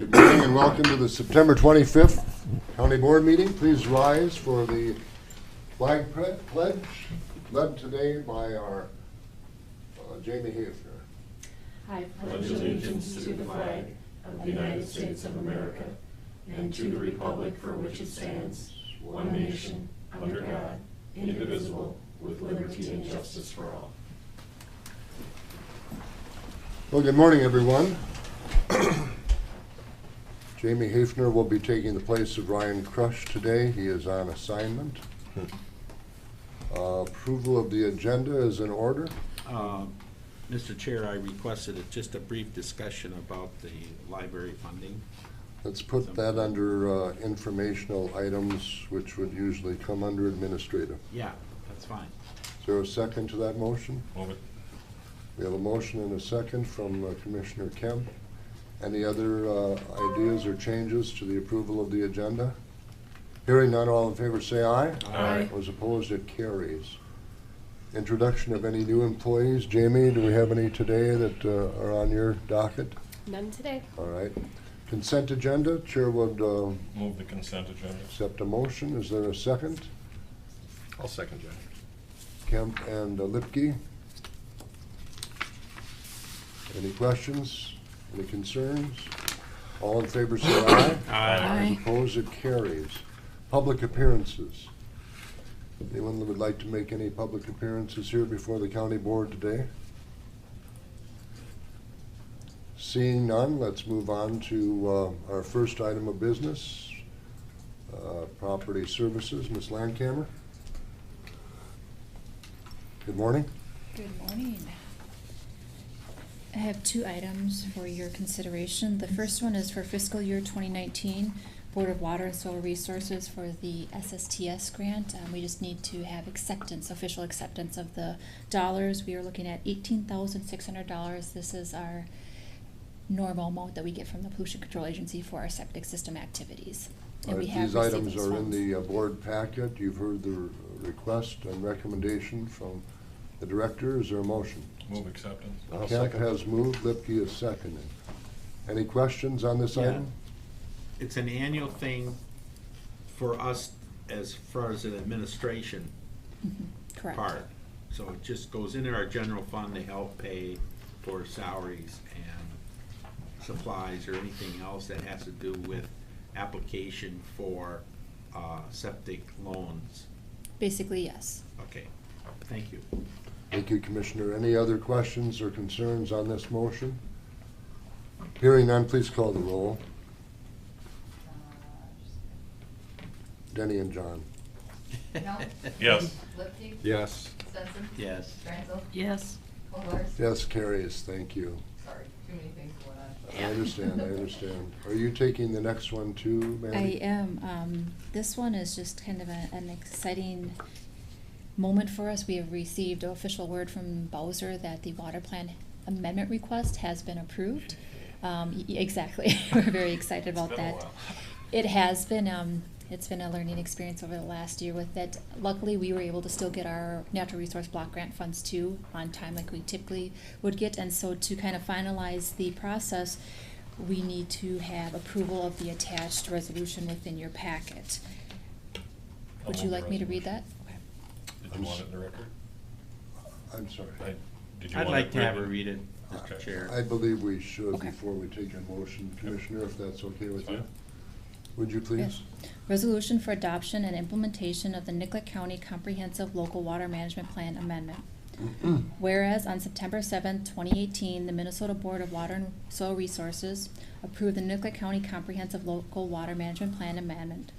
Good morning and welcome to the September 25th County Board meeting. Please rise for the flag pledge led today by our Jamie Hafner. I pledge allegiance to the flag of the United States of America and to the republic for which it stands, one nation, under God, indivisible, with liberty and justice for all. Well, good morning, everyone. Jamie Hafner will be taking the place of Ryan Crush today. He is on assignment. Approval of the agenda is in order. Mr. Chair, I requested just a brief discussion about the library funding. Let's put that under informational items, which would usually come under administrative. Yeah, that's fine. Is there a second to that motion? Move it. We have a motion and a second from Commissioner Kemp. Any other ideas or changes to the approval of the agenda? Hearing none, all in favor say aye. Aye. Those opposed, it carries. Introduction of any new employees. Jamie, do we have any today that are on your docket? None today. All right. Consent agenda. Chair would Move the consent agenda. accept a motion. Is there a second? I'll second, Jenny. Kemp and Lipke. Any questions? Any concerns? All in favor say aye. Aye. Those opposed, it carries. Public appearances. Anyone that would like to make any public appearances here before the county board today? Seeing none, let's move on to our first item of business, property services. Ms. Landcamer. Good morning. Good morning. I have two items for your consideration. The first one is for fiscal year 2019, Board of Water and Soil Resources for the SSTS grant. We just need to have acceptance, official acceptance of the dollars. We are looking at $18,600. This is our normal amount that we get from the Pollution Control Agency for our septic system activities. And we have These received items those are in funds. the board packet. You've heard the request and recommendation from the director. Is there a motion? Move acceptance. Kemp has moved, Lipke is seconded. Any questions on this Yeah. item? It's an annual thing for us as far as an administration Correct. part. So it just goes into our general fund to help pay for salaries and supplies or anything else that has to do with application for septic loans. Basically, yes. Okay, thank you. Thank you, Commissioner. Any other questions or concerns on this motion? Hearing none, please call the roll. Denny and John. No? Yes. Lipke? Yes. Stetson? Yes. Franzel? Yes. Kohlars? Yes, carries. Thank you. Sorry, too many things going on. I understand, I understand. Are you taking the next one too, I Mandy? am. This one is just kind of an exciting moment for us. We have received official word from Bowser that the water plan amendment request has been approved. Exactly. We're very excited about It's been a that. while. It has been, it's been a learning experience over the last year with it. Luckily, we were able to still get our natural resource block grant funds too on time like we typically would get. And so to kind of finalize the process, we need to have approval of the attached resolution within your packet. Would you move the like me to read that? resolution. Okay. Did you want it in the record? I'm sorry. Did you I'd want like it to have her written? read it, Okay. Mr. Chair. I believe we should Okay. before we take a motion, Commissioner, if that's okay with you. Fine. Would you please? Yes. Resolution for adoption and implementation of the Nicollet County Comprehensive Local Water Management Plan Amendment. Whereas on September 7, 2018, the Minnesota Board of Water and Soil Resources approved the Nicollet County Comprehensive Local Water Management Plan Amendment.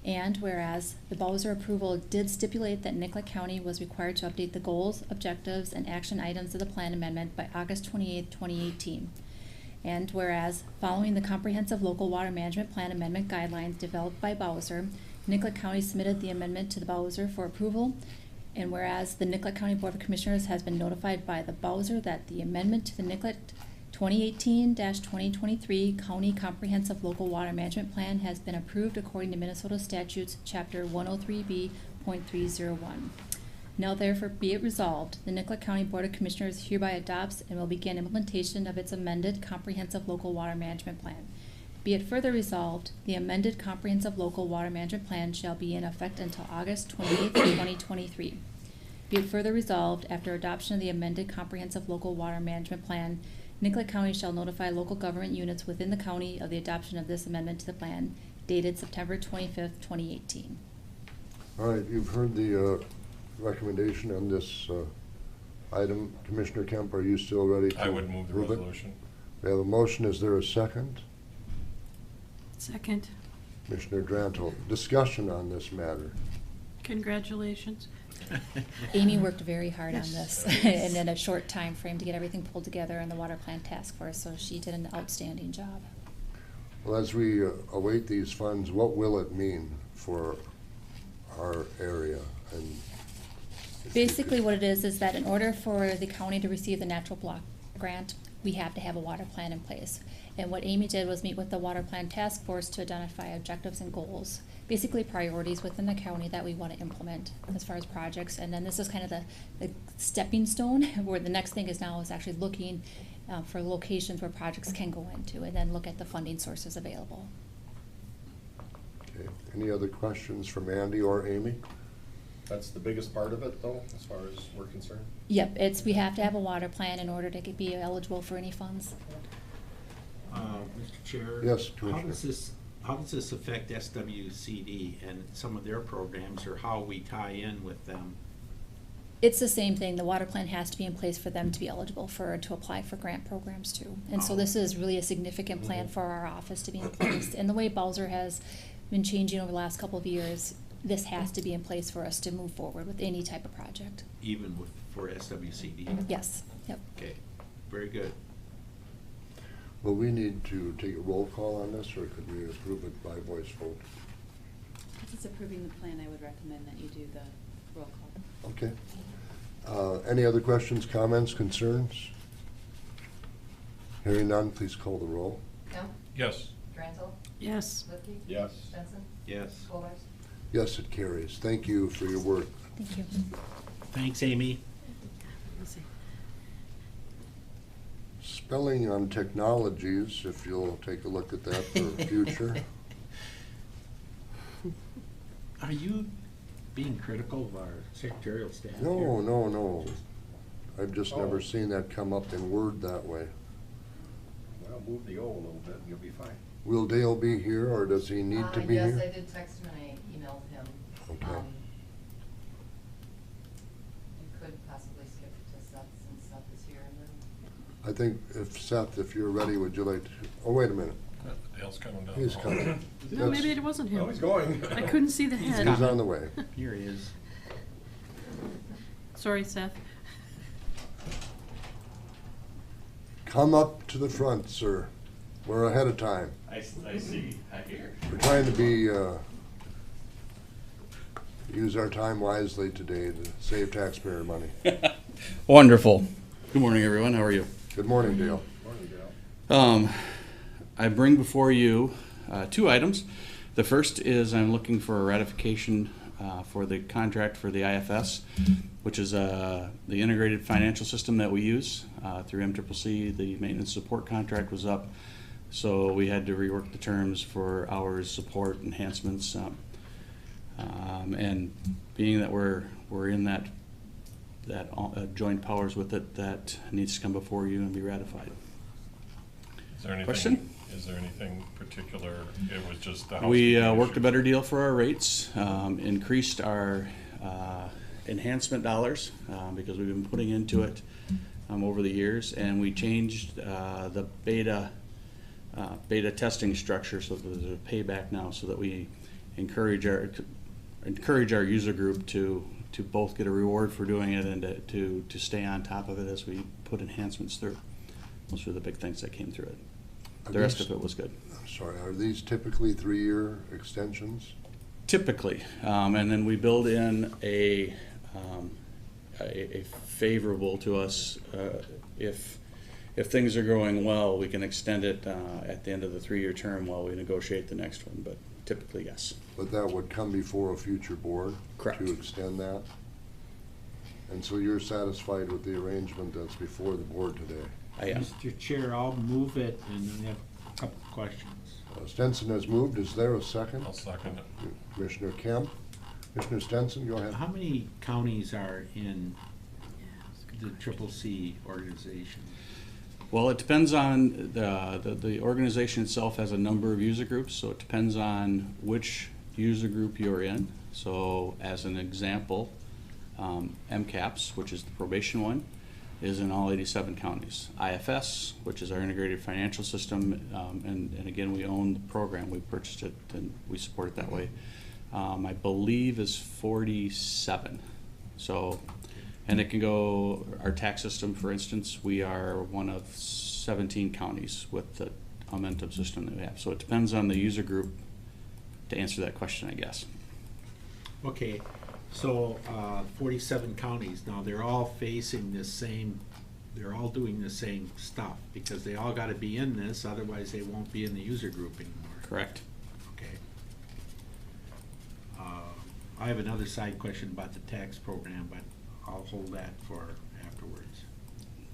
And whereas the Bowser approval did stipulate that Nicollet County was required to update the goals, objectives, and action items of the plan amendment by August 28, 2018. And whereas, following the Comprehensive Local Water Management Plan Amendment guidelines developed by Bowser, Nicollet County submitted the amendment to the Bowser for approval. And whereas the Nicollet County Board of Commissioners has been notified by the Bowser that the amendment to the Nicollet 2018-2023 County Comprehensive Local Water Management Plan has been approved according to Minnesota Statutes, Chapter 103B.301. Now therefore be it resolved, the Nicollet County Board of Commissioners hereby adopts and will begin implementation of its amended Comprehensive Local Water Management Plan. Be it further resolved, the amended comprehensive local water management plan shall be in effect until August 28th, 2023. Be it further resolved, after adoption of the amended comprehensive local water management plan, Nicollet County shall notify local government units within the county of the adoption of this amendment to the plan, dated September 25th, 2018. All right, you've heard the recommendation on this item. Commissioner Kemp, are you still ready to I would move the it? resolution. We have a motion. Is there a second? Second. Commissioner Dranto, discussion on this matter. Congratulations. Amy worked very hard on Yes. this and in a short time frame to get everything pulled together in the water plan task force, so she did an outstanding job. Well, as we await these funds, what will it mean for our area? And if you Basically, could- what it is that in order for the county to receive the natural block grant, we have to have a water plan in place. And what Amy did was meet with the water plan task force to identify objectives and goals, basically priorities within the county that we want to implement as far as projects. And then this is kind of the stepping stone, where the next thing is now is actually looking for locations where projects can go into, and then look at the funding sources available. Okay. Any other questions from Andy or Amy? That's the biggest part of it, though, as far as we're concerned? Yep, we have to have a water plan in order to be eligible for any funds. Mr. Chair? Yes, Commissioner. How does this affect SWCD and some of their programs, or how we tie in with them? It's the same thing. The water plan has to be in place for them to be eligible to apply for grant programs too. And so this is really a significant plan for our office to be in place. And the way Bowser has been changing over the last couple of years, this has to be in place for us to move forward with any type of project. Even for SWCD? Yes, yep. Okay, very good. Will we need to take a roll call on this, or could we approve it by voice vote? If it's approving the plan, I would recommend that you do the roll call. Okay. Any other questions, comments, concerns? Hearing none, please call the roll. Kemp? Yes. Dranto? Yes. Lippy? Yes. Benson? Yes. Colors? Yes, it carries. Thank you for your work. Thank you. Thanks, Amy. Let's see. Spelling on technologies, if you'll take a look at that for future. Are you being critical of our secretarial staff here? No. I've just never Oh. seen that come up in Word that way. Well, move the O a little bit and you'll be fine. Will Dale be here, or does he need to be Yes, here? I did text him and I emailed him. Okay. You could possibly skip it to Seth since Seth is here and then. I think if Seth, if you're ready, would you like to, oh, wait a minute. Dale's coming down. He's coming. No, That's- maybe it wasn't him. Oh, he's going. I couldn't see the head. He's on the way. Here he is. Sorry, Seth. Come up to the front, sir. We're ahead of time. I see, I hear. We're trying to be, use our time wisely today to save taxpayer money. Wonderful. Good morning, everyone. How are you? Good morning, Dale. Morning, Dale. I bring before you two items. The first is I'm looking for a ratification for the contract for the IFS, which is the integrated financial system that we use through MCCC. The maintenance support contract was up, so we had to rework the terms for hours, support, enhancements, and being that we're in that joint powers with it, that needs to come before you and be ratified. Is there anything? Question? Is there anything particular? It was just the. We housekeeping worked a issue. better deal for our rates, increased our enhancement dollars because we've been putting into it over the years, and we changed the beta testing structure so that there's a payback now, so that we encourage our user group to both get a reward for doing it and to stay on top of it as we put enhancements through. Those were the big things that came through it. The rest of it was good. I'm sorry, are these typically 3-year extensions? Typically, and then we build in a favorable to us if things are going well, we can extend it at the end of the 3-year term while we negotiate the next one. But typically, yes. But that would come before a future board? Correct. To extend that? And so you're satisfied with the arrangement that's before the board today? I am. Mr. Chair, I'll move it, and then Couple of questions. Stenson has moved. Is there a second? I'll second it. Commissioner Kemp. Commissioner Stenson, go ahead. How many counties are in the CCC organization? Well, it depends on, the organization itself has a number of user groups, so it depends on which user group you're in. So as an example, MCAPS, which is the probation one, is in all 87 counties. IFS, which is our integrated financial system, and again, we own the program, we purchased it and we support it that way, I believe is 47. So, and it can go, our tax system, for instance, we are one of 17 counties with the Momentum system that we have. So it depends on the user group to answer that question, I guess. Okay, so 47 counties, now they're all facing this same, they're all doing the same stuff, because they all gotta be in this, otherwise they won't be in the user group anymore. Correct. Okay. I have another side question about the tax program, but I'll hold that for afterwards.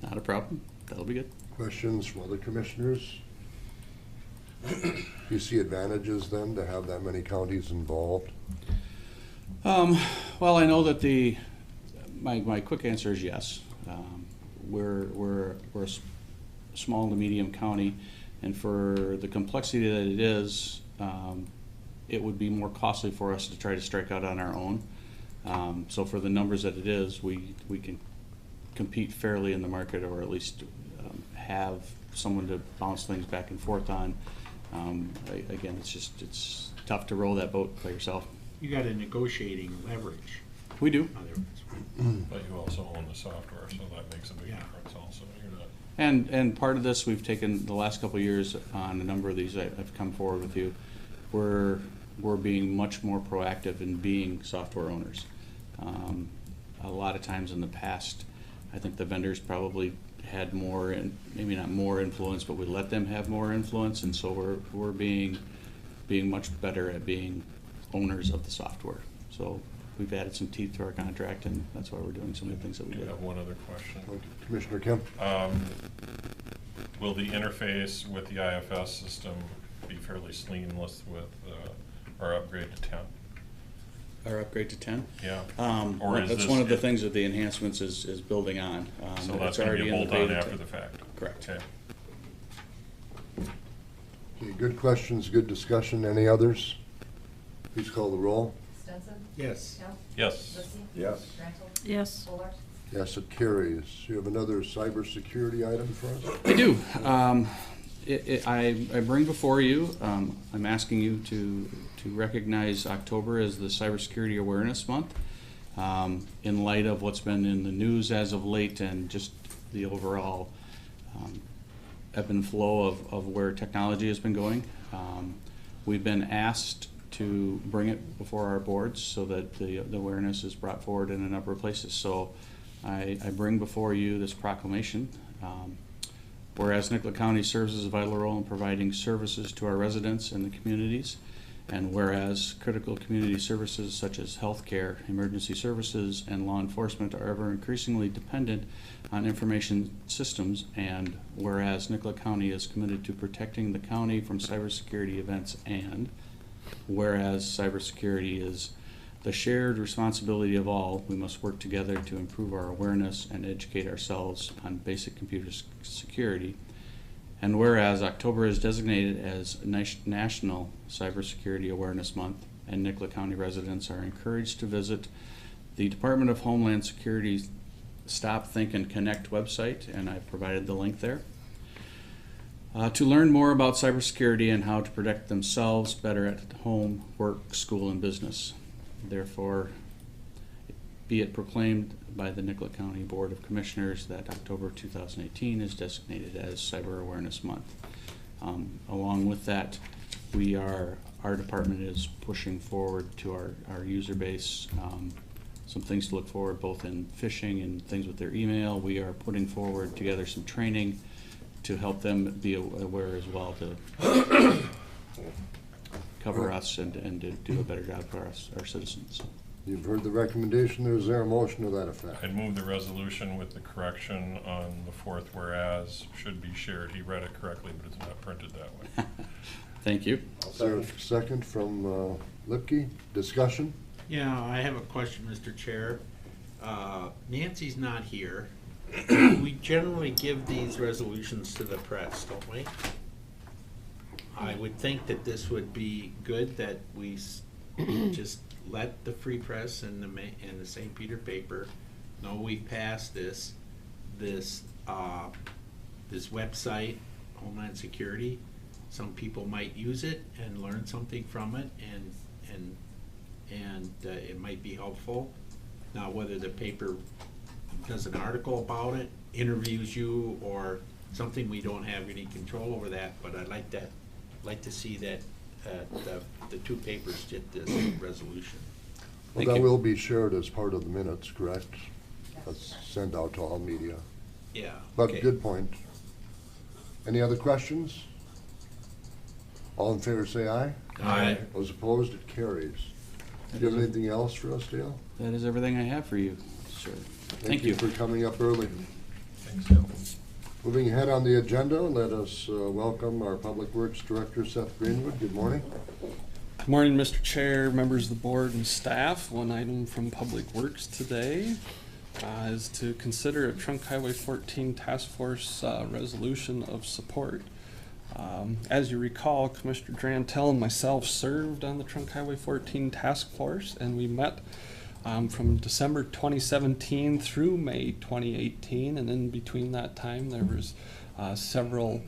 Not a problem. That'll be good. Questions from other commissioners? Do you see advantages then to have that many counties involved? Well, I know that my quick answer is yes. We're a small to medium county, and for the complexity that it is, it would be more costly for us to try to strike out on our own. So for the numbers that it is, we can compete fairly in the market, or at least have someone to bounce things back and forth on. Again, it's tough to row that boat by yourself. You got a negotiating leverage. We do. Otherwise. But you also own the software, so that makes a big Yeah. difference also. You're not, And part of this, we've taken the last couple of years on a number of these. I've come forward with you. We're being much more proactive in being software owners. A lot of times in the past, I think the vendors probably had more, and maybe not more influence, but we let them have more influence, and so we're being much better at being owners of the software. So we've added some teeth to our contract, and that's why we're doing some of the things that we I do. have one other question. Commissioner Kemp? Will the interface with the IFS system be fairly seamless with our upgrade to 10? Our upgrade to 10? Yeah. Well, Or is that's this one of the it- things that the enhancements is building on. So It's that's going to already be a in the bolt-on beta after test. the fact? Correct. Okay. Okay, good questions, good discussion. Any others? Please call the roll. Stenson? Yes. Kemp? Yes. Litzy? Yes. Rantel? Yes. Fuller? Yes, it carries. You have another cybersecurity item for us? I do. I bring before you, I'm asking you to recognize October as the Cybersecurity Awareness Month, in light of what's been in the news as of late and just the overall ebb and flow of where technology has been going. We've been asked to bring it before our boards so that the awareness is brought forward in a number of places. So I bring before you this proclamation. Whereas Nicollet County serves a vital role in providing services to our residents and the communities, and whereas critical community services such as healthcare, emergency services, and law enforcement are ever increasingly dependent on information systems, and whereas Nicollet County is committed to protecting the county from cybersecurity events, and whereas cybersecurity is the shared responsibility of all, we must work together to improve our awareness and educate ourselves on basic computer security. And whereas October is designated as National Cybersecurity Awareness Month, and Nicollet County residents are encouraged to visit the Department of Homeland Security's Stop, Think, and Connect website, and I've provided the link there, to learn more about cybersecurity and how to protect themselves better at home, work, school, and business. Therefore, be it proclaimed by the Nicollet County Board of Commissioners that October 2018 is designated as Cyber Awareness Month. Along with that, our department is pushing forward to our user base some things to look forward, both in phishing and things with their email. We are putting forward together some training to help them be aware as well, to cover us and to do a better job for us, our citizens. You've heard the recommendation. Is there a motion to that effect? I'd move the resolution with the correction on the fourth whereas should be shared. He read it correctly, but it's not printed that way. Thank you. Is there a second from Lipke? Discussion? Yeah, I have a question, Mr. Chair. Nancy's not here. We generally give these resolutions to the press, don't we? I would think that this would be good that we just let the Free Press and the St. Peter paper know we've passed this website, Homeland Security. Some people might use it and learn something from it, and it might be helpful. Now, whether the paper does an article about it, interviews you, or something, we don't have any control over that, but I'd like to see that the two papers get this resolution. Well, that will be shared as part of the minutes, correct? That's sent out to all media. Yeah. But okay. good point. Any other questions? All in favor say aye. Aye. Those opposed, it carries. Do you have anything else for us, Dale? That is everything I have for you, sir. Thank you. For coming up early. Thanks, Dale. Moving ahead on the agenda, let us welcome our Public Works Director, Seth Greenwood. Good morning. Good morning, Mr. Chair, members of the board and staff. One item from Public Works today is to consider a Trunk Highway 14 Task Force resolution of support. As you recall, Commissioner Drantel and myself served on the Trunk Highway 14 Task Force, and we met from December 2017 through May 2018, and in between that time there was several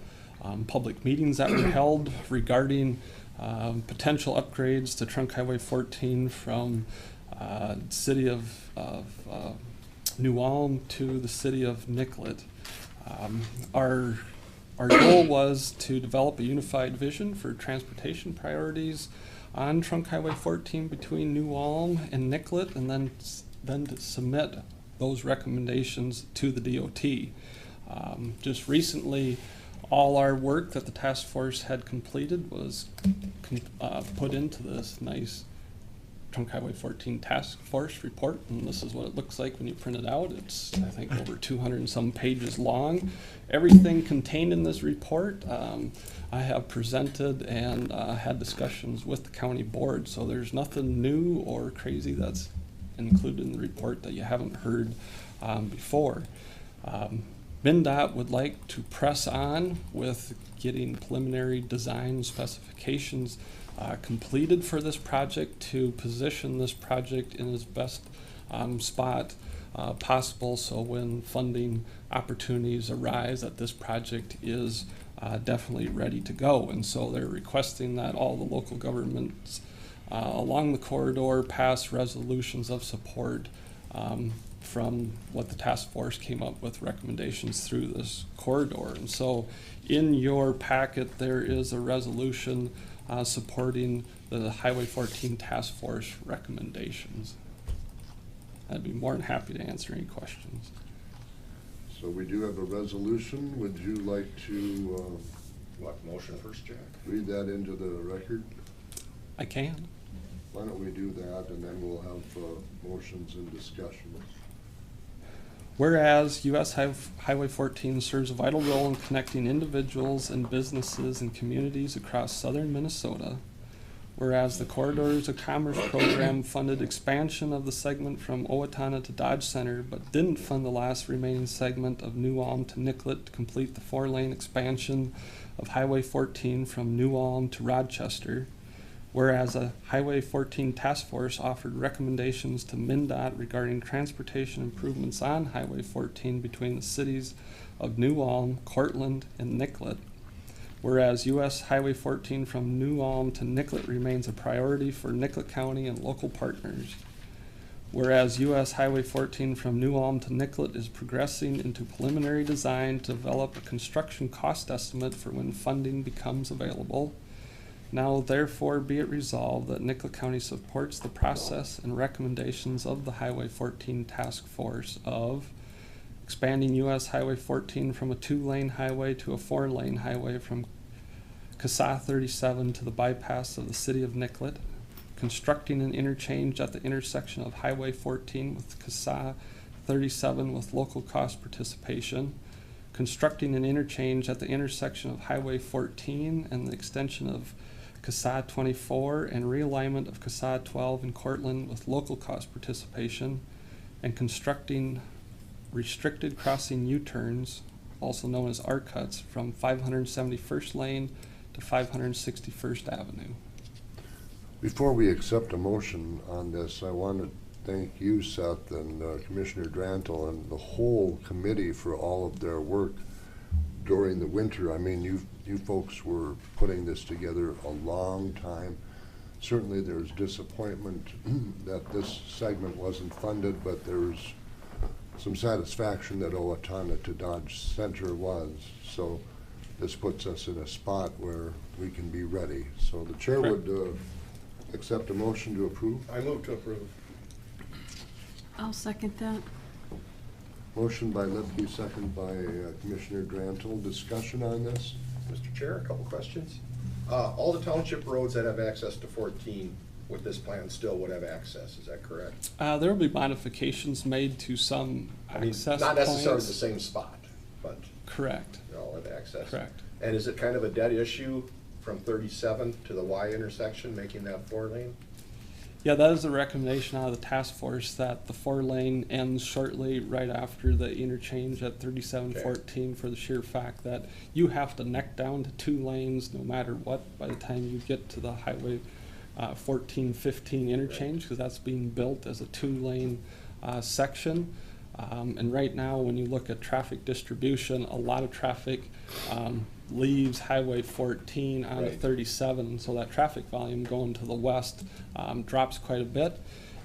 public meetings that were held regarding potential upgrades to Trunk Highway 14 from city of New Ulm to the city of Nicollet. Our goal was to develop a unified vision for transportation priorities on Trunk Highway 14 between New Ulm and Nicollet, and then to submit those recommendations to the DOT. Just recently, all our work that the task force had completed was put into this nice Trunk Highway 14 Task Force report, and this is what it looks like when you print it out. It's, I think, over 200 and some pages long. Everything contained in this report I have presented and had discussions with the county board, so there's nothing new or crazy that's included in the report that you haven't heard before. MnDOT would like to press on with getting preliminary design specifications completed for this project to position this project in its best spot possible, so when funding opportunities arise that this project is definitely ready to go. And so they're requesting that all the local governments along the corridor pass resolutions of support from what the task force came up with recommendations through this corridor. And so in your packet there is a resolution supporting the Highway 14 Task Force recommendations. I'd be more than happy to answer any questions. So we do have a resolution. Would you like to What, motion first, Jack? read that into the record? I can. Why don't we do that, and then we'll have motions and discussion. Whereas US Highway 14 serves a vital role in connecting individuals and businesses and communities across southern Minnesota. Whereas the Corridors of Commerce program funded expansion of the segment from Owatonna to Dodge Center, but didn't fund the last remaining segment of New Ulm to Nicollet to complete the 4-lane expansion of Highway 14 from New Ulm to Rochester. Whereas a Highway 14 task force offered recommendations to MnDOT regarding transportation improvements on Highway 14 between the cities of New Ulm, Cortland, and Nicollet. Whereas US Highway 14 from New Ulm to Nicollet remains a priority for Nicollet County and local partners. Whereas US Highway 14 from New Ulm to Nicollet is progressing into preliminary design to develop a construction cost estimate for when funding becomes available. Now therefore be it resolved that Nicollet County supports the process and recommendations of the Highway 14 Task Force of expanding US Highway 14 from a 2-lane highway to a 4-lane highway from CASA 37 to the bypass of the city of Nicollet, constructing an interchange at the intersection of Highway 14 with CSA 37 with local cost participation, constructing an interchange at the intersection of Highway 14 and the extension of CSA 24 and realignment of CSA 12 in Cortland with local cost participation, and constructing restricted crossing U-turns, also known as R-cuts, from 571st Lane to 561st Avenue. Before we accept a motion on this, I want to thank you, Seth, and Commissioner Drantle and the whole committee for all of their work during the winter. I mean, you folks were putting this together a long time. Certainly there's disappointment that this segment wasn't funded, but there's some satisfaction that Owatonna to Dodge Center was. So this puts us in a spot where we can be ready. So the chair would accept a motion to approve. I move to approve. I'll second that. Motion by Lipke, second by Commissioner Drantle. Discussion on this? Mr. Chair, a couple questions. All the township roads that have access to 14 with this plan still would have access, is that correct? There will be modifications made to some I mean, access not necessarily points. the same spot, but Correct, they all have access. correct. And is it kind of a dead issue from 37 to the Y intersection, making that 4-lane? Yeah, that is the recommendation out of the task force, that the 4-lane ends shortly right after the interchange at 3714 for the sheer fact that you have to neck down to 2 lanes no matter what by the time you get to the Highway 1415 interchange, because that's being built as a 2-lane section. And right now, when you look at traffic distribution, a lot of traffic leaves Highway 14 onto Right. 37, so that traffic volume going to the west drops quite a bit.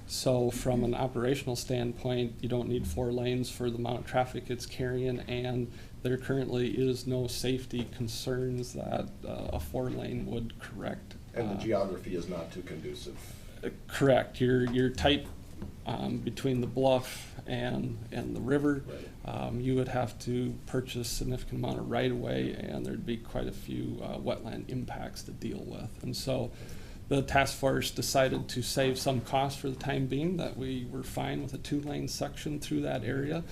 So from an operational standpoint, you don't need 4 lanes for the amount of traffic it's carrying, and there currently is no safety concerns that a 4-lane would correct. And the geography is not too conducive. Correct. You're tight between the bluff and the river. Right. You would have to purchase a significant amount of right-of-way, and there'd be quite a few wetland impacts to deal with. And so the task force decided to save some cost for the time being, that we were fine with a 2-lane section through that area.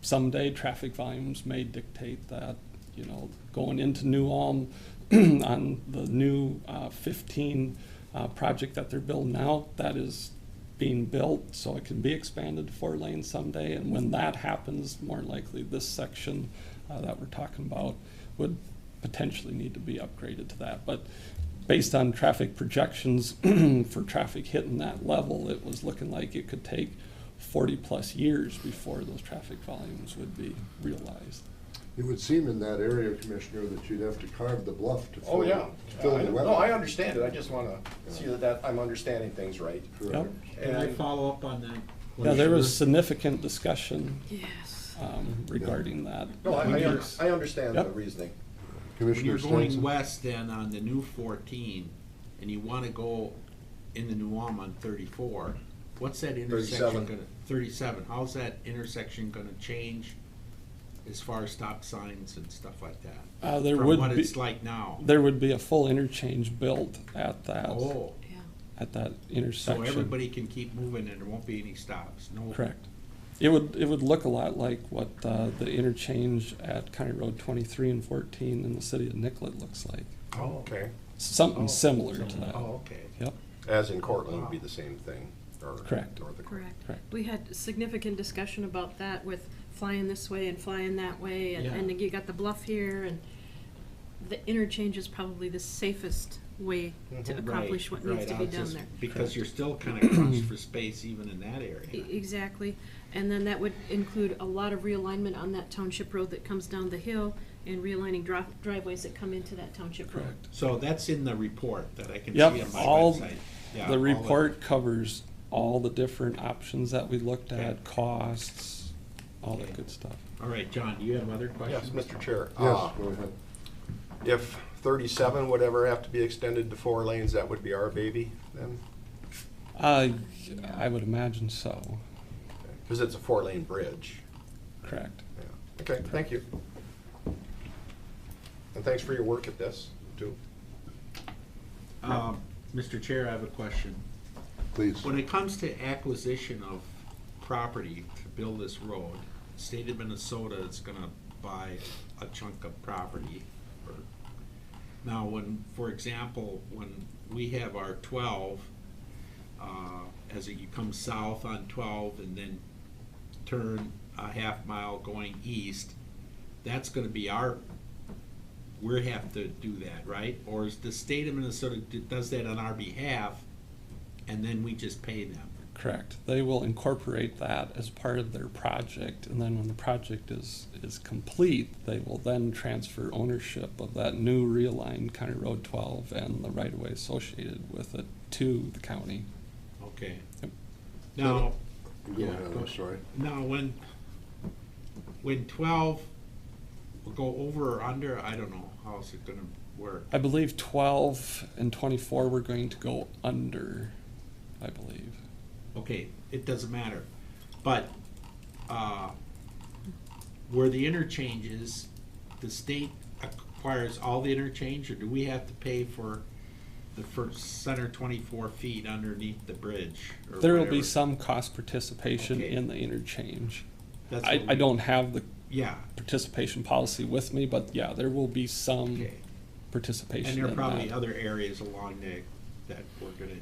Someday traffic volumes may dictate that, you know, going into New Ulm on the new 15 project that they're building now, that is being built, so it can be expanded to 4 lanes someday. And when that happens, more likely this section that we're talking about would potentially need to be upgraded to that. But based on traffic projections for traffic hitting that level, it was looking like it could take 40+ years before those traffic volumes would be realized. It would seem in that area, Commissioner, that you'd have to carve the bluff to fill, Oh, yeah. fill the wetland. No, I understand it. I just want to see that I'm understanding things right. Correct. Can I And follow up on that? Yeah, there was Commissioner? significant discussion Yes. regarding that. no, When you're- I understand the Yep. reasoning. When Commissioner you're going Stenson? west then on the new 14, and you wanna go in the New Ulm on 34, what's that intersection 37. gonna, 37, how's that intersection gonna change as far as stop signs and stuff like that? There From would what be- it's like now? There would be a full interchange built at that, Oh, Yeah. at that so intersection. everybody can keep moving and there won't be any stops, no? Correct. It would look a lot like what the interchange at County Road 23 and 14 in the city of Nicollet looks like. Oh, okay. Something Oh, similar to that. Oh, okay. Yep, As in Cortland would be the same thing, or Correct. North Dakota. Correct. correct. We had significant discussion about that with flying this way and flying that way, and, Yeah. and you got the bluff here, and the interchange is probably the safest way to Mhm. accomplish what needs to be done there. Because you're still kinda crunched for space even in that area. Exactly, and then that would include a lot of realignment on that township road that comes down the hill, and realigning driveways that come into that township road. Correct. So that's in the report that I can see Yep, on my all, website. Yeah, the all report covers all the different options that we looked Okay. at, costs, all Okay. that good stuff. All right, John, do you have other Yes, questions? Mr. Chair. Yes, go ahead. If 37 would ever have to be extended to 4 lanes, that would be our baby then? I would imagine so, Because it's a 4-lane bridge. correct. Yeah. Okay, thank you. And thanks for your work at this, too. Mr. Chair, I have a question. Please. When it comes to acquisition of property to build this road, the state of Minnesota is gonna buy a chunk of property. Now, when, for example, when we have our 12, as you come south on 12 and then turn a half mile going east, that's gonna be we have to do that, right? Or is the state of Minnesota does that on our behalf, and then we just pay them? Correct. They will incorporate that as part of their project, and then when the project is complete, they will then transfer ownership of that new realigned County Road 12 and the right-of-way associated with it to the county. Okay. Yep. Now, Go ahead, I'm sorry. now when 12 will go over or under, I don't know, how is it gonna work? I believe 12 and 24 we're going to go under, I believe. Okay, it doesn't matter, but, where the interchanges, the state acquires all the interchange, or do we have to pay for the first center 24 feet underneath the bridge? Or There will be whatever? some cost participation Okay. in the interchange. That's I what we- don't have the Yeah, participation policy with me, but yeah, there will be some okay. participation And there are in probably that. other areas along that we're gonna,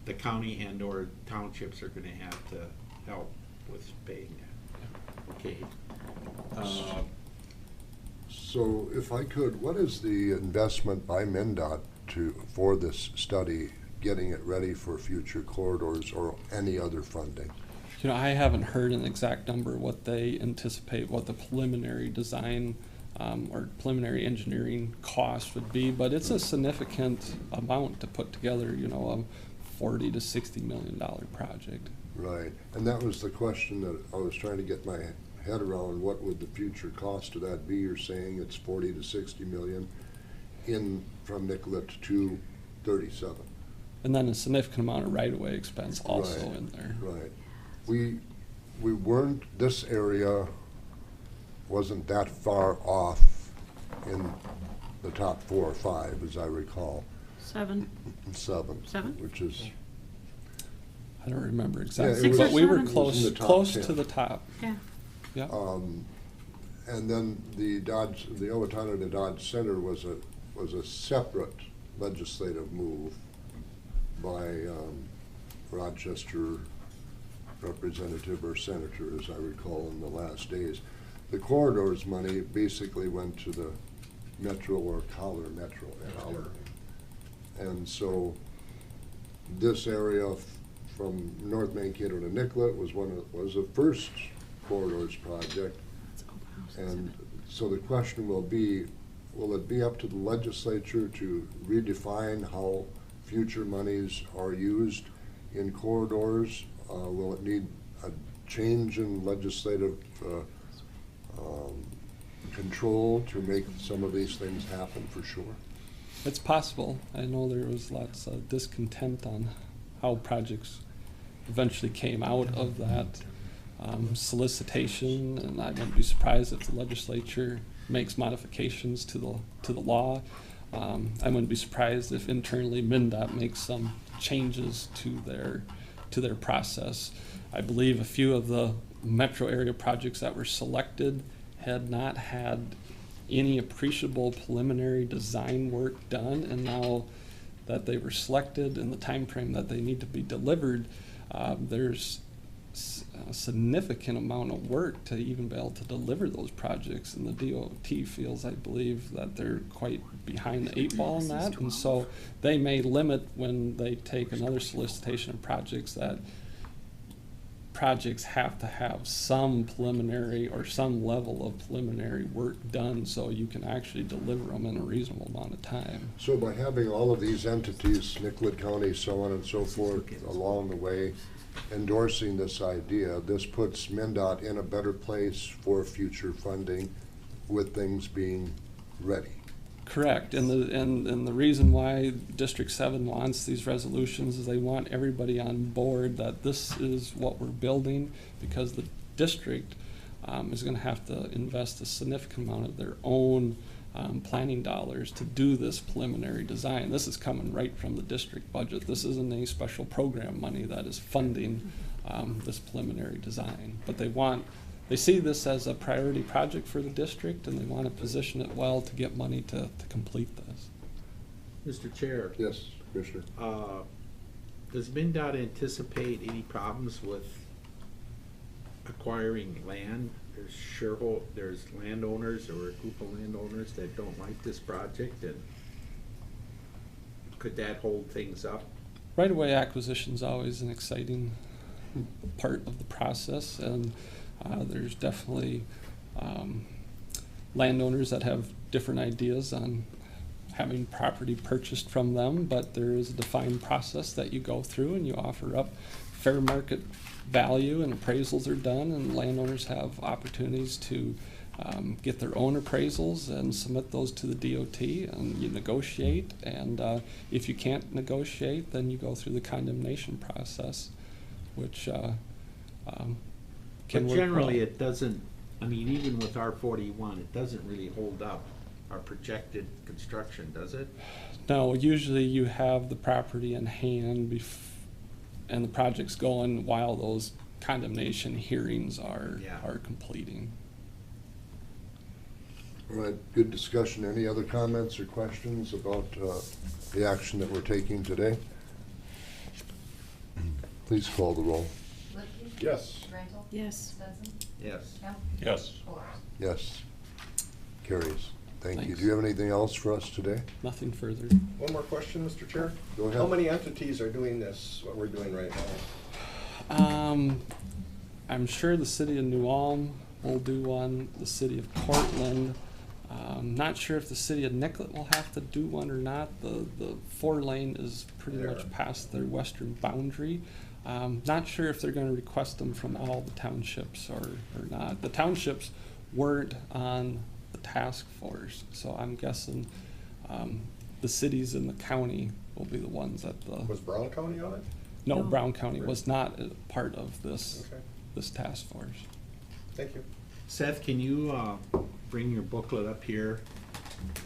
the county and or townships are gonna have to help with paying that. Okay. So if I could, what is the investment by MnDOT for this study, getting it ready for future corridors or any other funding? You know, I haven't heard an exact number what they anticipate, what the preliminary design or preliminary engineering cost would be, but it's a significant amount to put together, you know, a $40 to $60 million project. Right, and that was the question that I was trying to get my head around. What would the future cost of that be? You're saying it's 40 to 60 million from Nicollet to 37. And then a significant amount of right-of-way expense also Right, in there. Right. We weren't, this area wasn't that far off in the top 4 or 5, as I recall. 7. 7. 7? Which is, I don't remember it exactly, was- but we were it was in close, the top close 10. to the top. Yeah. Yeah. and then the Owatonna to Dodge Center was a separate legislative move by Rochester representative or senator, as I recall, in the last days. The corridors money basically went to the Metro or Collar Metro area. And so this area from North Mankato to Nicollet was the first corridors project. And so the question will it be up to the legislature to redefine how future monies are used in corridors? Will it need a change in legislative control to make some of these things happen for sure? It's possible. I know there was lots of discontent on how projects eventually came out of that solicitation, and I wouldn't be surprised if the legislature makes modifications to the law. I wouldn't be surprised if internally MnDOT makes some changes to their process. I believe a few of the metro area projects that were selected had not had any appreciable preliminary design work done, and now that they were selected in the time frame that they need to be delivered, there's a significant amount of work to even be able to deliver those projects, and the DOT feels, I believe, that they're quite behind the 8 ball in that, and so they may limit when they take another solicitation of projects that projects have to have some preliminary or some level of preliminary work done so you can actually deliver them in a reasonable amount of time. So by having all of these entities, Nicollet County, so on and so forth, along the way, endorsing this idea, this puts MnDOT in a better place for future funding with things being ready. Correct, and the reason why District 7 wants these resolutions is they want everybody on board that this is what we're building, because the district is gonna have to invest a significant amount of their own planning dollars to do this preliminary design. This is coming right from the district budget. This isn't any special program money that is funding this preliminary design. But they see this as a priority project for the district, and they want to position it well to get money to complete this. Mr. Chair. Yes, Commissioner. Does MnDOT anticipate any problems with acquiring land? There's landowners or a group of landowners that don't like this project, and could that hold things up? Right-of-way acquisition is always an exciting part of the process, and there's definitely landowners that have different ideas on having property purchased from them, but there is a defined process that you go through, and you offer up fair market value, and appraisals are done, and landowners have opportunities to get their own appraisals and submit those to the DOT, and you negotiate, and if you can't negotiate, then you go through the condemnation process, which can But work generally, well. it doesn't, I mean, even with R41, it doesn't really hold up our projected construction, does it? No, usually you have the property in hand and the project's going while those condemnation hearings are completing. All right, good discussion. Any other comments or questions about the action that we're taking today? Please call the roll. Lippke? Yes. Randall? Yes. Stetson? Yes. Kemp? Yes. Colors? Yes. Carries. Thank you. Thanks. Do you have anything else for us today? Nothing further. One more question, Mr. Chair. Go ahead. How many entities are doing this, what we're doing right now? I'm sure the city of New Ulm will do one, the city of Cortland. Not sure if the city of Nicollet will have to do one or not. The 4-lane is pretty There. much past their western boundary. Not sure if they're gonna request them from all the townships or not. The townships weren't on the task force, so I'm guessing the cities in the county will be the ones that Was Brown County on it? No, No. Brown County was not a part of this Okay, this task force. thank you. Seth, can you bring your booklet up here?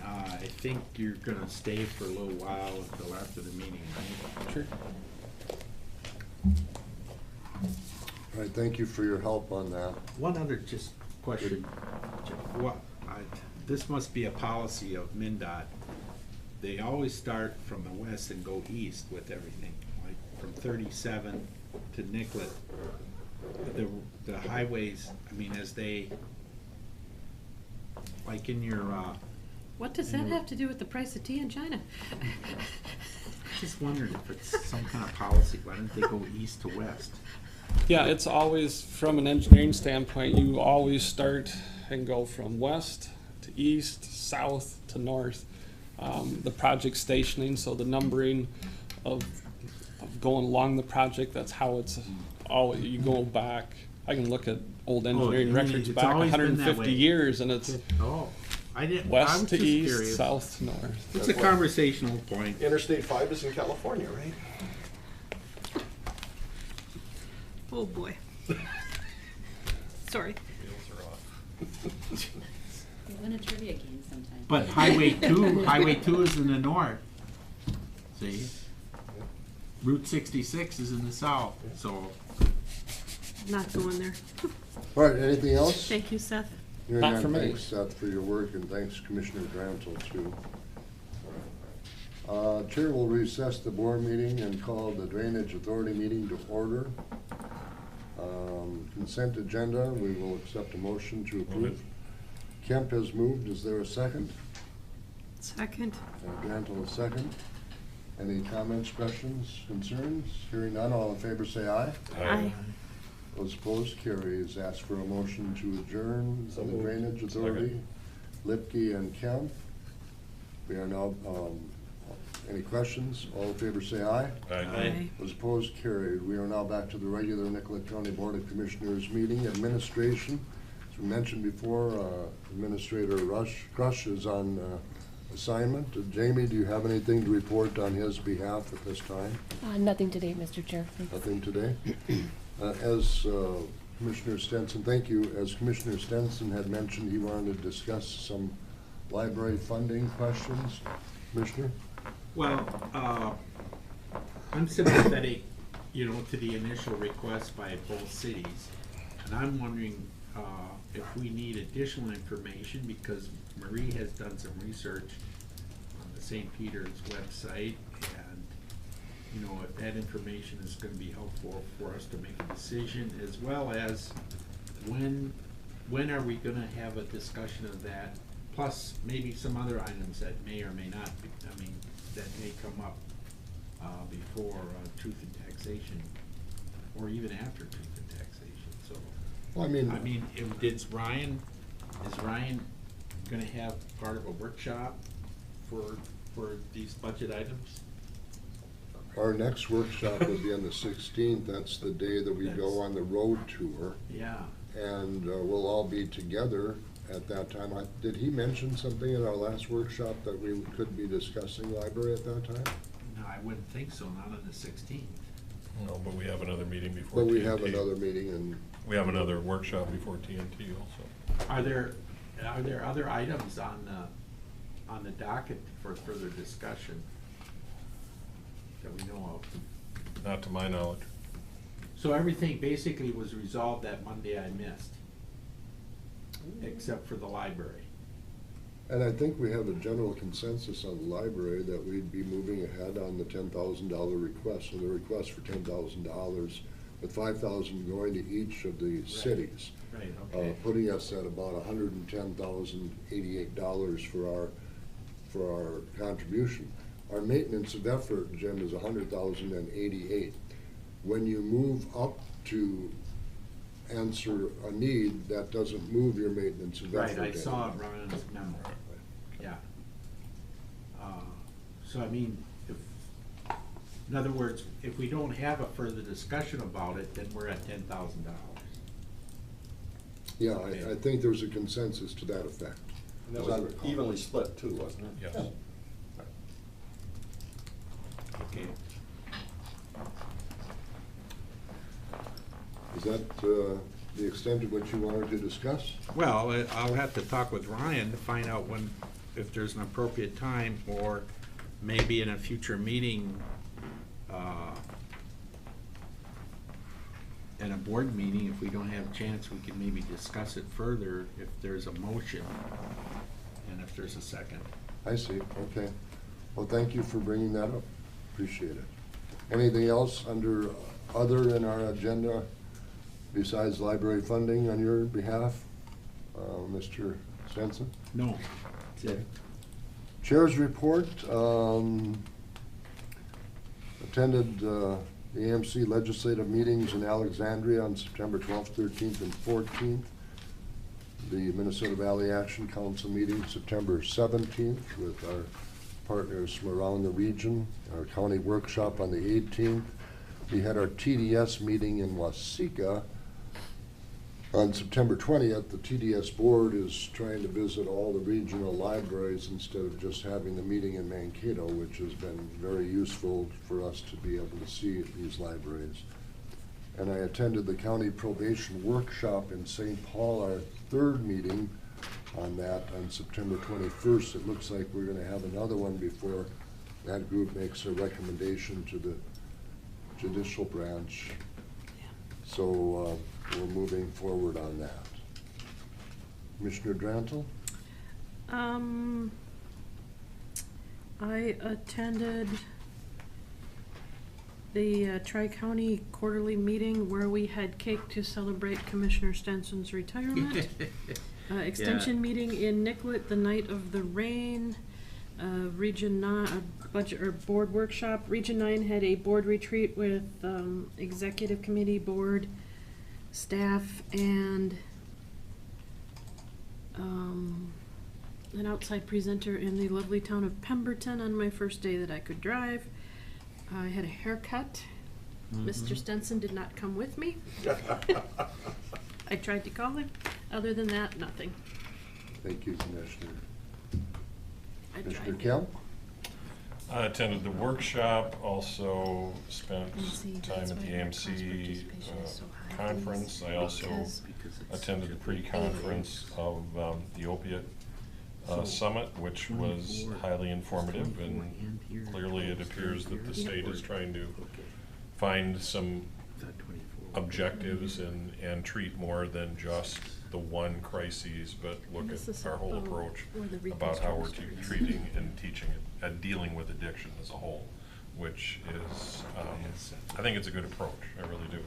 I think you're gonna stay for a little while until after the meeting, right? Sure. All right, thank you for your help on that. One other just question. This must be a policy of MnDOT. They always start from the west and go east with everything, like from 37 to Nicollet. The highways, I mean, as they, like in your, What does that have to do with the price of tea in China? just wondered if it's some kind of policy, why don't they go east to west? Yeah, it's always, from an engineering standpoint, you always start and go from west to east, south to north. The project stationing, so the numbering of going along the project, that's how it's always, you go back. I can look at old engineering I mean, records it's back always been that 150 way. years, and it's Oh, I didn't, I was west to just east, curious. south to north. It's a conversational point. Interstate 5 is in California, right? Oh, boy. Sorry. Wheels are off. We win a trivia game sometime. But Highway 2 is in the north. See? Route 66 is in the south, so. Not going there. All right, anything else? Thank you, Seth. Hearing Not none, for me. thanks, Seth, for your work, and thanks Commissioner Grantle, too. Chair will recess the board meeting and call the Drainage Authority meeting to order. Consent agenda, we will accept a motion to approve. Kemp has moved, is there a second? Second. Grantle a second. Any comments, questions, concerns? Hearing none, all in favor say aye. Aye. Those opposed, carries. Ask for a motion to adjourn So the moved. Drainage Authority, Lipke and Kemp. We are now, any questions? All in favor say aye. Aye. Those opposed, carried. We are now back to the regular Nicollet County Board of Commissioners meeting. Administration, as we mentioned before, Administrator Crush is on assignment. Jamie, do you have anything to report on his behalf at this time? Nothing today, Mr. Chair. Nothing today? As Commissioner Stenson, thank you. As Commissioner Stenson had mentioned, he wanted to discuss some library funding questions? Commissioner? Well, I'm sympathetic, to the initial request by both cities. And I'm wondering if we need additional information, because Marie has done some research on the St. Peter's website, and, if that information is gonna be helpful for us to make a decision, as well as when are we gonna have a discussion of that, plus maybe some other items that may or may not be, that may come up before truth and taxation, or even after truth and taxation, so. Well, Is Ryan gonna have part of a workshop for these budget items? Our next workshop will be on the 16th. That's the day that we go on the road tour. Yeah. And we'll all be together at that time. Did he mention something at our last workshop that we could be discussing library at that time? No, I wouldn't think so, not on the 16th. No, but we have another meeting before But TNT. we have another meeting and. We have another workshop before TNT also. Are there other items on the docket for further discussion that we know of? Not to my knowledge. So everything basically was resolved that Monday I missed, except for the library. And I think we have a general consensus on the library that we'd be moving ahead on the $10,000 request. So the request for $10,000, with $5,000 going to each of the cities. Right, okay. Putting us at about $110,088 for our contribution. Our maintenance of effort, Jim, is $100,088. When you move up to answer a need, that doesn't move your maintenance of effort. Right, I saw it, Ryan's memo, yeah. So in other words, if we don't have a further discussion about it, then we're at $10,000. Yeah, I think there's a consensus to that effect. And that was evenly split too, wasn't it? Yes. Okay. Is that the extent of what you wanted to discuss? Well, I'll have to talk with Ryan to find out if there's an appropriate time, or maybe in a future meeting, at a board meeting, if we don't have a chance, we can maybe discuss it further if there's a motion and if there's a second. I see, okay. Well, thank you for bringing that up. Appreciate it. Anything else under other in our agenda besides library funding on your behalf, Mr. Stenson? No, that's it. Chair's report, attended the AMC legislative meetings in Alexandria on September 12th, 13th, and 14th. The Minnesota Valley Action Council meeting September 17th with our partners from around the region. Our county workshop on the 18th. We had our TDS meeting in Waseca on September 20th. The TDS board is trying to visit all the regional libraries instead of just having the meeting in Mankato, which has been very useful for us to be able to see these libraries. And I attended the county probation workshop in St. Paul, our third meeting on that on September 21st. It looks like we're gonna have another one before that group makes a recommendation to the judicial branch. So we're moving forward on that. Commissioner Drantle? I attended the Tri-County quarterly meeting where we had cake to celebrate Commissioner Stenson's retirement. Extension meeting in Nicollet the night of the rain. Region 9, budget or board workshop. Region 9 had a board retreat with executive committee, board, staff, and an outside presenter in the lovely town of Pemberton on my first day that I could drive. I had a haircut. Mr. Stenson did not come with me. I tried to call him. Other than that, nothing. Thank you, Commissioner. Commissioner tried. Kemp? I attended the workshop, also spent time at the AMC conference. I also attended the pre-conference of the opiate summit, which was highly informative, and clearly it appears that the state is trying to find some objectives and treat more than just the one crises, but look at our whole approach about how we're treating and teaching it, and dealing with addiction as a whole, which is, I think it's a good approach, I really do.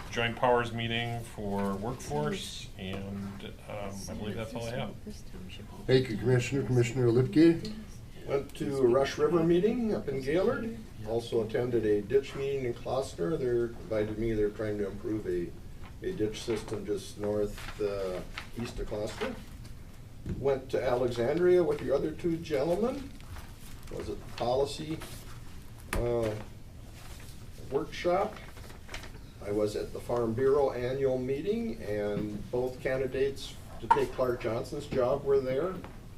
Joint powers meeting for workforce, and I believe that's all I have. Thank you, Commissioner. Commissioner Lipke? Went to a Rush River meeting up in Gaylord. Also attended a ditch meeting in Kloster. They're invited me. They're trying to improve a ditch system just east of Kloster. Went to Alexandria with the other two gentlemen. Was it the policy workshop? I was at the Farm Bureau annual meeting, and both candidates to take Clark Johnson's job were there,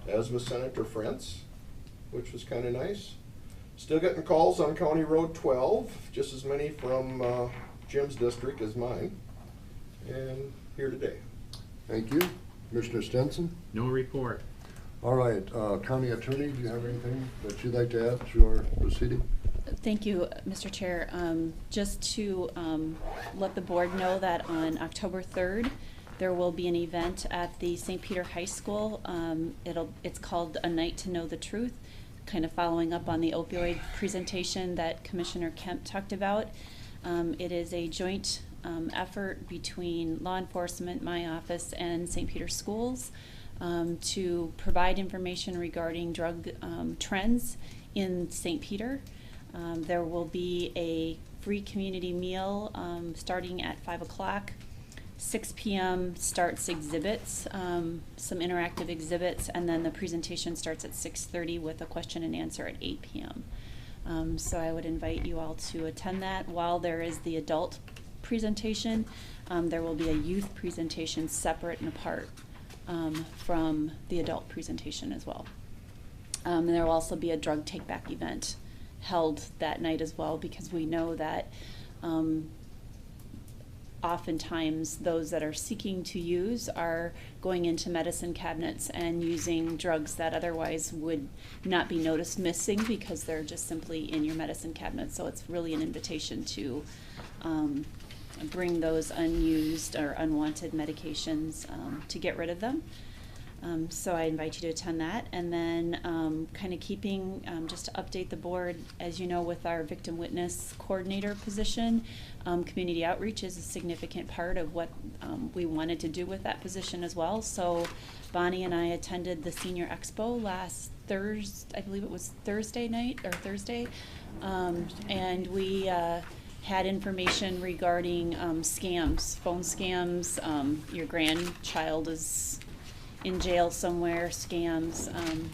as was Senator Frentz, which was kind of nice. Still getting calls on County Road 12, just as many from Jim's district as mine, and here today. Thank you. Commissioner Stenson? No report. All right, County Attorney, do you have anything that you'd like to add to our proceeding? Thank you, Mr. Chair. Just to let the board know that on October 3rd, there will be an event at the St. Peter High School. It's called A Night to Know the Truth, kind of following up on the opioid presentation that Commissioner Kemp talked about. It is a joint effort between law enforcement, my office, and St. Peter Schools to provide information regarding drug trends in St. Peter. There will be a free community meal starting at 5 o'clock. 6 p.m. starts exhibits, some interactive exhibits, and then the presentation starts at 6:30 with a question and answer at 8 p.m. So I would invite you all to attend that. While there is the adult presentation, there will be a youth presentation separate and apart from the adult presentation as well. And there will also be a drug take-back event held that night as well, because we know that oftentimes those that are seeking to use are going into medicine cabinets and using drugs that otherwise would not be noticed missing because they're just simply in your medicine cabinet. So it's really an invitation to bring those unused or unwanted medications to get rid of them. So I invite you to attend that. And then kind of keeping, just to update the board, as you know, with our victim witness coordinator position, community outreach is a significant part of what we wanted to do with that position as well. So Bonnie and I attended the Senior Expo last Thursday, I believe it was Thursday night or Thursday, and we had information regarding scams, phone scams, your grandchild is in jail somewhere, scams,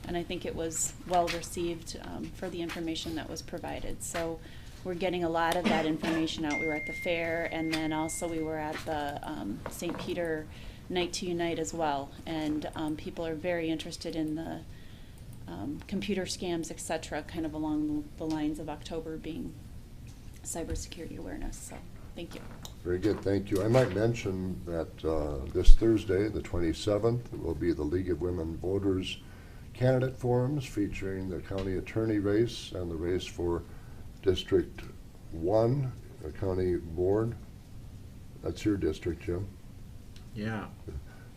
and I think it was well received for the information that was provided. So we're getting a lot of that information out. We were at the fair, and then also we were at the St. Peter Night to Unite as well, and people are very interested in the computer scams, etc., kind of along the lines of October being cybersecurity awareness. So thank you. Very good, thank you. I might mention that this Thursday, the 27th, will be the League of Women Voters candidate forums featuring the county attorney race and the race for District 1, the county board. That's your district, Jim. Yeah.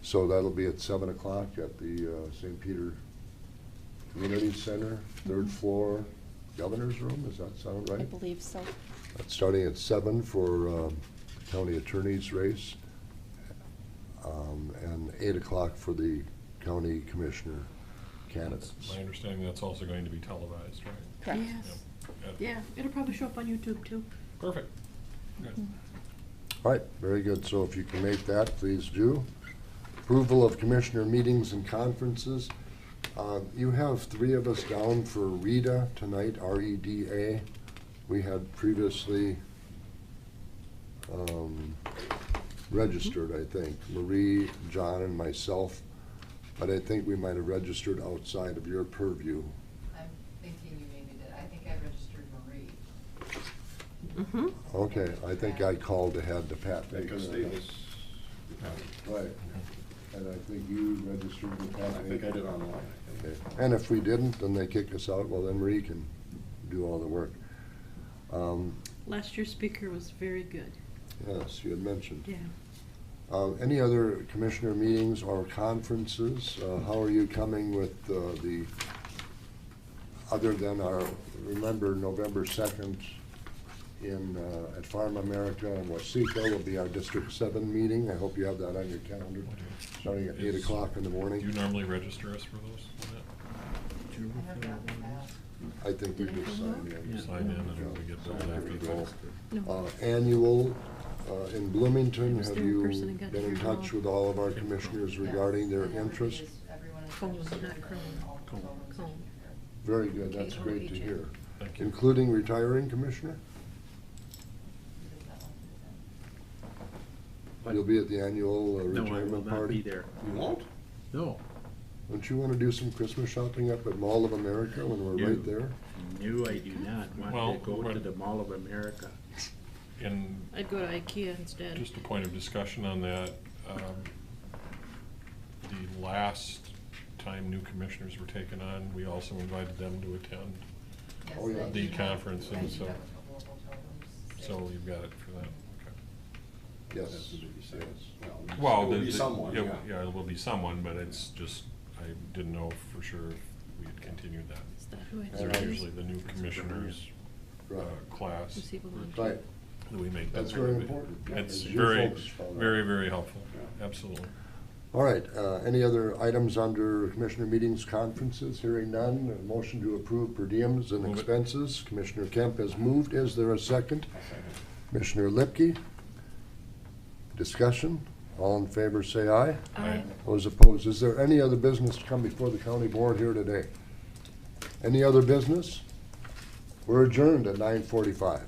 So that'll be at 7 o'clock at the St. Peter Community Center, 3rd floor, Governor's Room. Does that sound right? I believe so. That's starting at 7 for county attorney's race, and 8 o'clock for the county commissioner candidates. My understanding that's also going to be televised, right? Correct. Yes. Yep. Yeah, it'll probably show up on YouTube too. Perfect. Good. All right, very good. So if you can make that, please do. Approval of commissioner meetings and conferences. You have 3 of us down for REDA tonight, R-E-D-A. We had previously registered, I think, Marie, John, and myself, but I think we might have registered outside of your purview. I'm thinking you maybe did. I think I registered Marie. Mm-hmm. Okay, I think I called ahead to Pat. Because Davis. Right. And I think you registered with that. I think I did online. Okay. And if we didn't, then they kick us out, well, then Marie can do all the work. Last year's speaker was very good. Yes, you had mentioned. Yeah. Any other commissioner meetings or conferences? How are you coming with the, other than our, remember, November 2nd at Farm America in Waseca will be our District 7 meeting. I hope you have that on your calendar, starting at 8 o'clock in the morning. Do you normally register us for those? I have gotten that. I think we just sign in. Sign in and we get billed after the fact. No. Annual in Bloomington, Was have there a you person that got been in turned touch off? with all of our commissioners regarding their Yes, interest? everyone is Cone, registered not and Crone. all the Cone. programs Cone. are Very good, that's K-O-H-N. great to hear. Thank you. Including retiring commissioner? Who does that one? You'll be at the annual No, I will retirement not be party? there. You won't? No. Don't you want to do some Christmas shopping up at Mall of America when we're right there? No, I do not Well, want to go to what- the Mall of America. And I'd go to IKEA instead. just a point of discussion on that, the last time new commissioners were taken on, we also invited them to attend Yes, Oh, yeah. I the do conference, I and do so, have a couple of hotel rooms. so you've got it for that, okay. Yes. Well, Well, there will the- be someone, yeah, yeah. yeah, there will be someone, but it's just, I didn't know for sure if we had continued that. Is that who I There's think it is? usually the new commissioners Right. class Who's he belong to? Right, that we make. that's them very do. important. It's as you very, folks found out. very, very helpful, absolutely. All right, any other items under commissioner meetings, conferences? Hearing none, a motion to approve per diems and Move it. expenses. Commissioner Kemp has moved. Is there a second? Commissioner Lipke? Discussion? All in favor, say aye. Aye. Those opposed? Is there any other business to come before the county board here today? Any other business? We're adjourned at 9:45.